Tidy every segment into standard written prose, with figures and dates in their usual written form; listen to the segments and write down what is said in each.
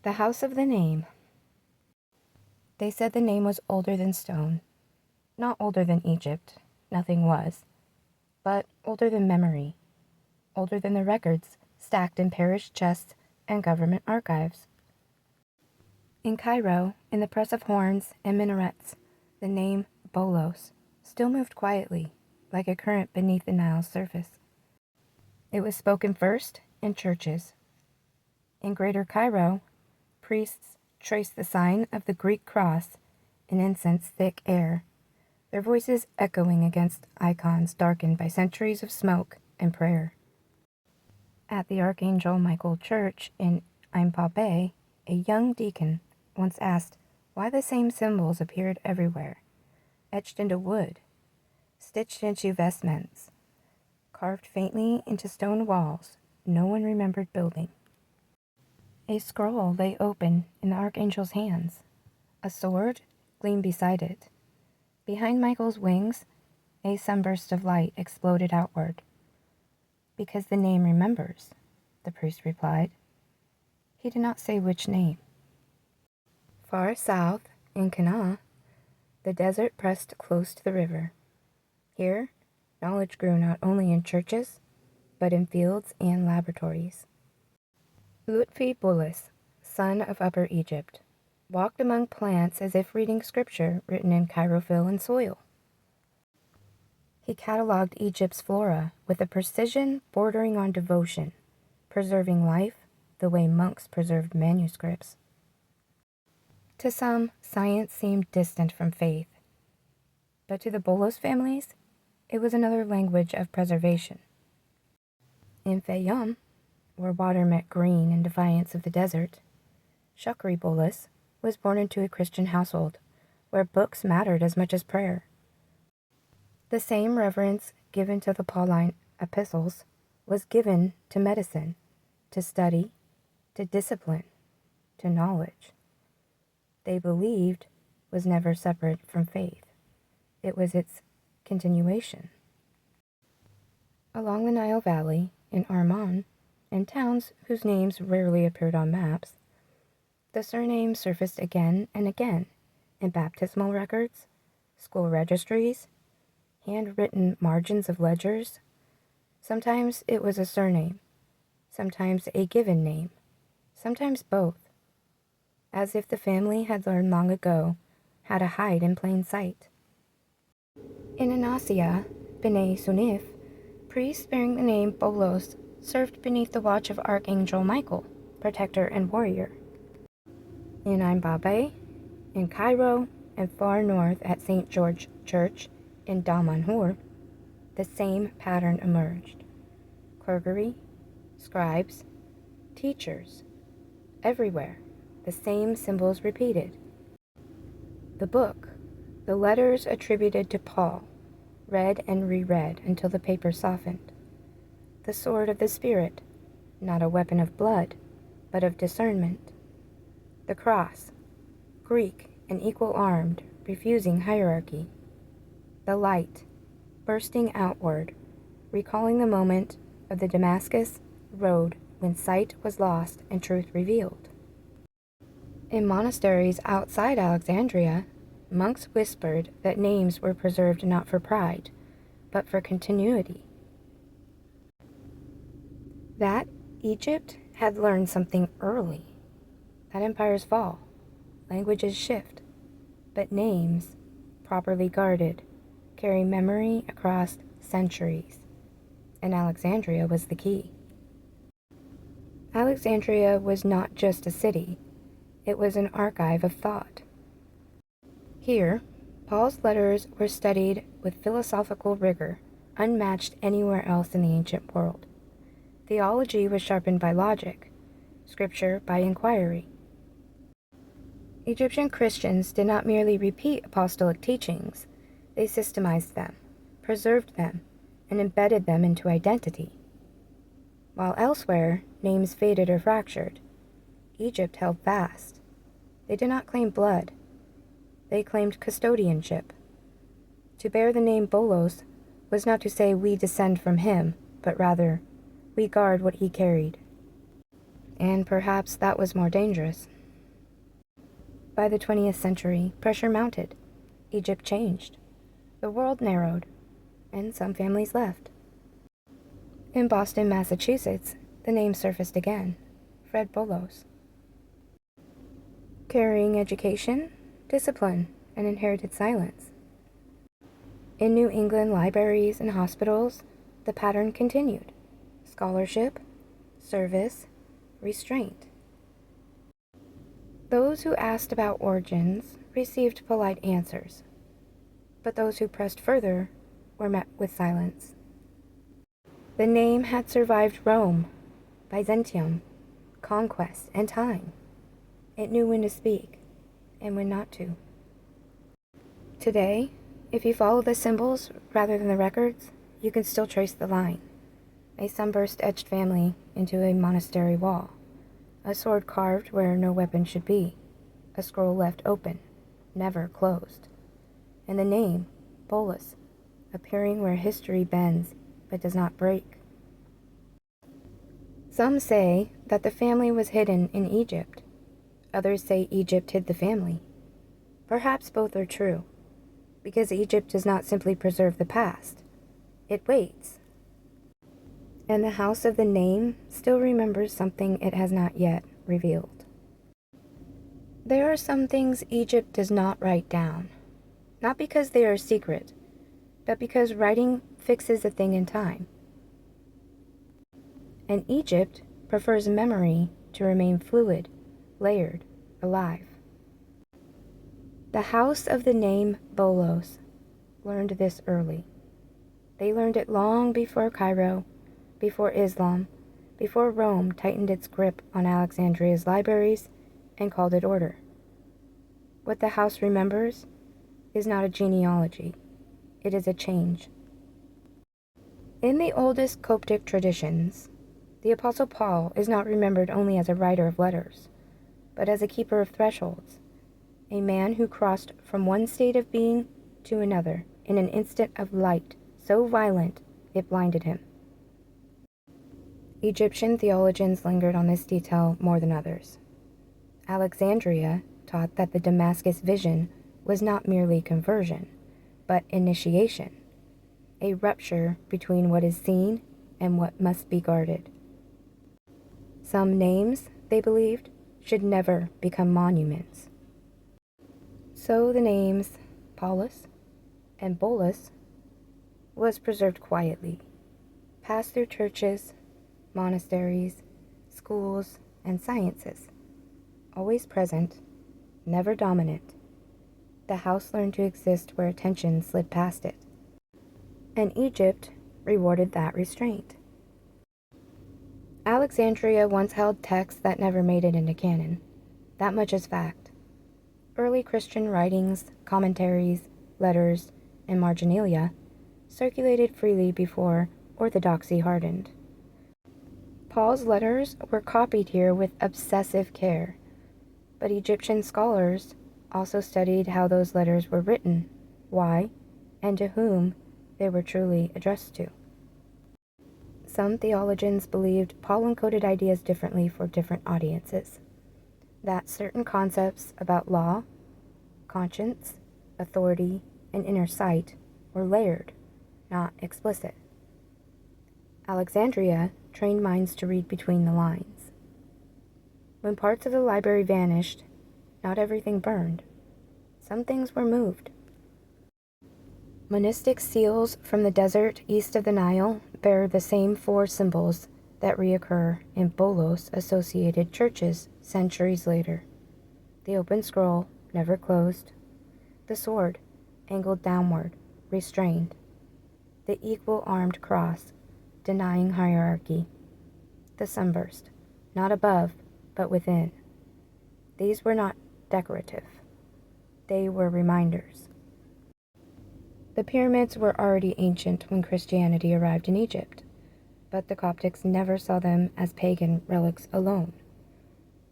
The House of the Name. They said the name was older than stone. Not older than Egypt, nothing was, but older than memory, older than the records stacked in parish chests and government archives. In Cairo, in the press of horns and minarets, the name Bolos still moved quietly, like a current beneath the Nile's surface. It was spoken first in churches. In Greater Cairo, priests traced the sign of the Greek cross in incense-thick air, their voices echoing against icons darkened by centuries of smoke and prayer. At the Archangel Michael Church in Aimpabe, a young deacon once asked why the same symbols appeared everywhere, etched into wood, stitched into vestments, carved faintly into stone walls no one remembered building. A scroll lay open in the archangel's hands. A sword gleamed beside it. Behind Michael's wings, a sunburst of light exploded outward. Because the name remembers, the priest replied. He did not say which name. Far south, in Canaan, the desert pressed close to the river. Here, knowledge grew not only in churches, but in fields and laboratories. Lutfi Bullis, son of Upper Egypt, walked among plants as if reading scripture written in chlorophyll and soil. He catalogued Egypt's flora with a precision bordering on devotion, preserving life the way monks preserved manuscripts. To some, science seemed distant from faith, but to the Bolos families, it was another language of preservation. In Fayyum, where water met green in defiance of the desert, Shukri Bolos was born into a Christian household, where books mattered as much as prayer. The same reverence given to the Pauline epistles was given to medicine, to study, to discipline, to knowledge. They believed was never separate from faith. It was its continuation. Along the Nile Valley, in Arman, and towns whose names rarely appeared on maps, the surname surfaced again and again in baptismal records, school registries, handwritten margins of ledgers. Sometimes it was a surname, sometimes a given name, sometimes both, as if the family had learned long ago how to hide in plain sight. In Anasia, B'nai Sunif, priests bearing the name Bolos served beneath the watch of Archangel Michael, protector and warrior. In Ainbabe, in Cairo, and far north at St. George Church in Dalmanhur, the same pattern emerged. Clergy, scribes, teachers, everywhere, the same symbols repeated. The book, the letters attributed to Paul, read and reread until the paper softened. The sword of the Spirit, not a weapon of blood, but of discernment. The cross, Greek and equal-armed, refusing hierarchy. The light, bursting outward, recalling the moment of the Damascus road when sight was lost and truth revealed. In monasteries outside Alexandria, monks whispered that names were preserved not for pride, but for continuity. That Egypt had learned something early. That empires fall, languages shift, but names, properly guarded, carry memory across centuries, and Alexandria was the key. Alexandria was not just a city, it was an archive of thought. Here, Paul's letters were studied with philosophical rigor, unmatched anywhere else in the ancient world. Theology was sharpened by logic, scripture by inquiry. Egyptian Christians did not merely repeat apostolic teachings, they systemized them, preserved them, and embedded them into identity. While elsewhere, names faded or fractured, Egypt held fast. They did not claim blood. They claimed custodianship. To bear the name Bolos was not to say we descend from him, but rather, we guard what he carried. and perhaps that was more dangerous. By the 20th century, pressure mounted. Egypt changed. The world narrowed, and some families left. In Boston, Massachusetts, the name surfaced again, Fred Bolos. Carrying education, discipline, and inherited silence. In New England libraries and hospitals, the pattern continued. Scholarship, service, restraint. Those who asked about origins received polite answers, but those who pressed further were met with silence. The name had survived Rome, Byzantium, conquest, and time. It knew when to speak and when not to. Today, if you follow the symbols rather than the records, you can still trace the line. A sunburst-etched family into a monastery wall. A sword carved where no weapon should be. A scroll left open, never closed. And the name, Bolus, appearing where history bends but does not break. Some say that the family was hidden in Egypt. Others say Egypt hid the family. Perhaps both are true, because Egypt does not simply preserve the past. It waits. And the house of the name still remembers something it has not yet revealed. There are some things Egypt does not write down, not because they are secret, but because writing fixes a thing in time. And Egypt prefers memory to remain fluid, layered, alive. The house of the name Bolos learned this early. They learned it long before Cairo, before Islam, before Rome tightened its grip on Alexandria's libraries and called it order. What the house remembers is not a genealogy, it is a change. In the oldest Coptic traditions, the Apostle Paul is not remembered only as a writer of letters, but as a keeper of thresholds, a man who crossed from one state of being to another in an instant of light so violent it blinded him. Egyptian theologians lingered on this detail more than others. Alexandria taught that the Damascus vision was not merely conversion, but initiation, a rupture between what is seen and what must be guarded. Some names, they believed, should never become monuments. So the names Paulus and Bolus was preserved quietly, passed through churches, monasteries, schools, and sciences, always present, never dominant. The house learned to exist where attention slid past it, and Egypt rewarded that restraint. Alexandria once held texts that never made it into canon. That much is fact. Early Christian writings, commentaries, letters, and marginalia circulated freely before orthodoxy hardened. Paul's letters were copied here with obsessive care, but Egyptian scholars also studied how those letters were written, why, and to whom they were truly addressed to. Some theologians believed Paul encoded ideas differently for different audiences, that certain concepts about law, conscience, authority, and inner sight were layered, not explicit. Alexandria trained minds to read between the lines. When parts of the library vanished, not everything burned. Some things were moved. Monistic seals from the desert east of the Nile bear the same four symbols that reoccur in Bolos-associated churches centuries later. The open scroll, never closed. The sword, angled downward, restrained. The equal-armed cross, denying hierarchy. The sunburst, not above, but within. These were not decorative. They were reminders. The pyramids were already ancient when Christianity arrived in Egypt, but the Coptics never saw them as pagan relics alone.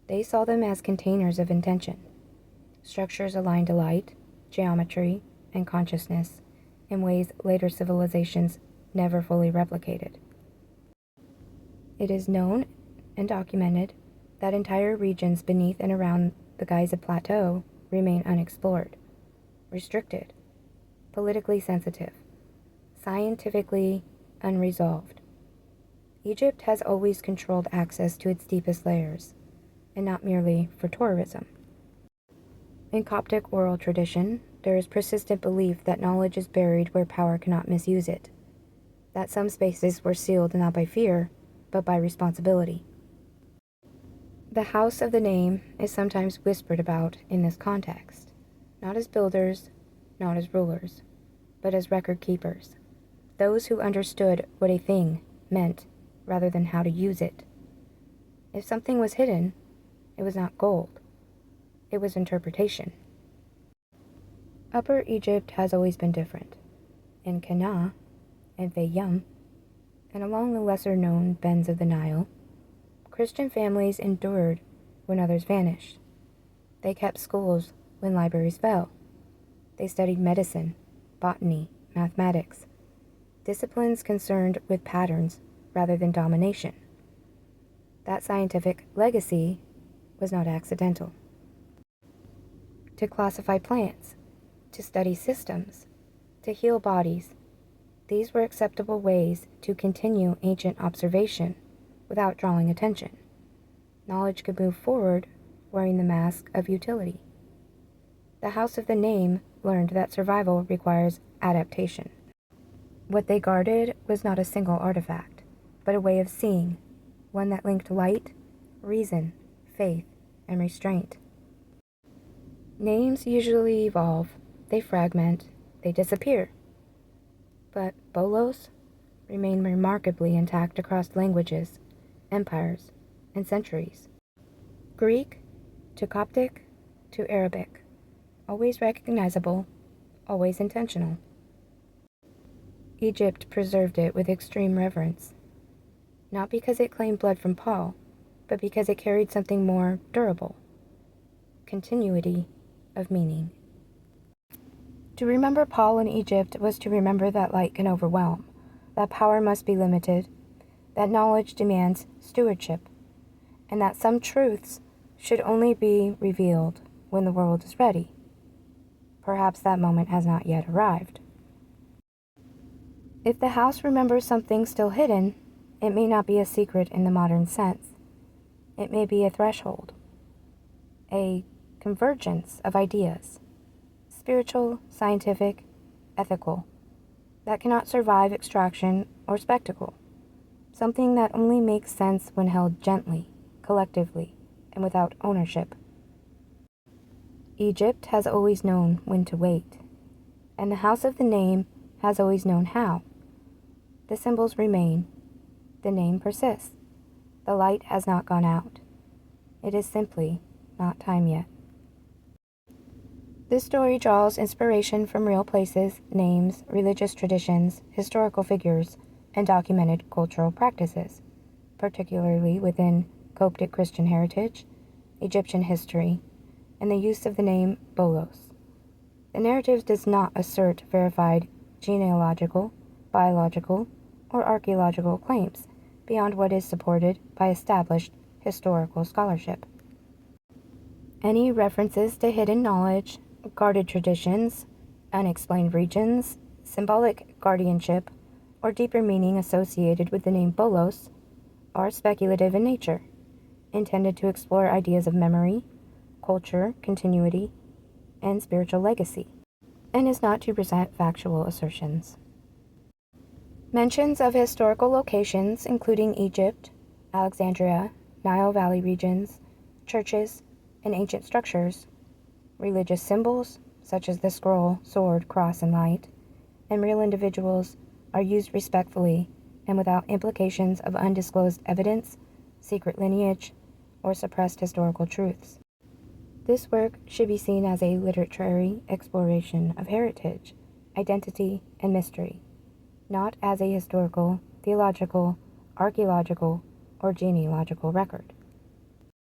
They saw them as containers of intention, structures aligned to light, geometry, and consciousness in ways later civilizations never fully replicated. It is known and documented that entire regions beneath and around the Giza Plateau remain unexplored, restricted, politically sensitive, scientifically unresolved. Egypt has always controlled access to its deepest layers, and not merely for tourism. In Coptic oral tradition, there is persistent belief that knowledge is buried where power cannot misuse it, that some spaces were sealed not by fear, but by responsibility. The house of the name is sometimes whispered about in this context, not as builders, not as rulers, but as record keepers, those who understood what a thing meant rather than how to use it. If something was hidden, it was not gold, it was interpretation. Upper Egypt has always been different. In Qana and Fayyum, and along the lesser-known bends of the Nile, Christian families endured when others vanished. They kept schools when libraries fell. They studied medicine, botany, mathematics, disciplines concerned with patterns rather than domination. That scientific legacy was not accidental. To classify plants, to study systems, to heal bodies, these were acceptable ways to continue ancient observation without drawing attention. Knowledge could move forward wearing the mask of utility. The House of the Name learned that survival requires adaptation. What they guarded was not a single artifact, but a way of seeing, one that linked light, reason, faith, and restraint. Names usually evolve, they fragment, they disappear. But bolos remain remarkably intact across languages, empires, and centuries. Greek to Coptic to Arabic, always recognizable, always intentional. Egypt preserved it with extreme reverence, not because it claimed blood from Paul, but because it carried something more durable, continuity of meaning. To remember Paul in Egypt was to remember that light can overwhelm, that power must be limited, that knowledge demands stewardship, and that some truths should only be revealed when the world is ready. Perhaps that moment has not yet arrived. If the house remembers something still hidden, it may not be a secret in the modern sense. It may be a threshold, a convergence of ideas, spiritual, scientific, ethical, that cannot survive extraction or spectacle, something that only makes sense when held gently, collectively, and without ownership. Egypt has always known when to wait, and the House of the Name has always known how. The symbols remain, the name persists, the light has not gone out. It is simply not time yet. This story draws inspiration from real places, names, religious traditions, historical figures, and documented cultural practices, particularly within Coptic Christian heritage, Egyptian history, and the use of the name Bolos. The narrative does not assert verified genealogical, biological, or archaeological claims beyond what is supported by established historical scholarship. Any references to hidden knowledge, guarded traditions, unexplained regions, symbolic guardianship, or deeper meaning associated with the name Bolos are speculative in nature, intended to explore ideas of memory, culture, continuity, and spiritual legacy, and is not to present factual assertions. Mentions of historical locations, including Egypt, Alexandria, Nile Valley regions, churches, and ancient structures, religious symbols, such as the scroll, sword, cross, and light, and real individuals are used respectfully and without implications of undisclosed evidence, secret lineage, or suppressed historical truths. This work should be seen as a literary exploration of heritage, identity, and mystery, not as a historical, theological, archaeological, or genealogical record.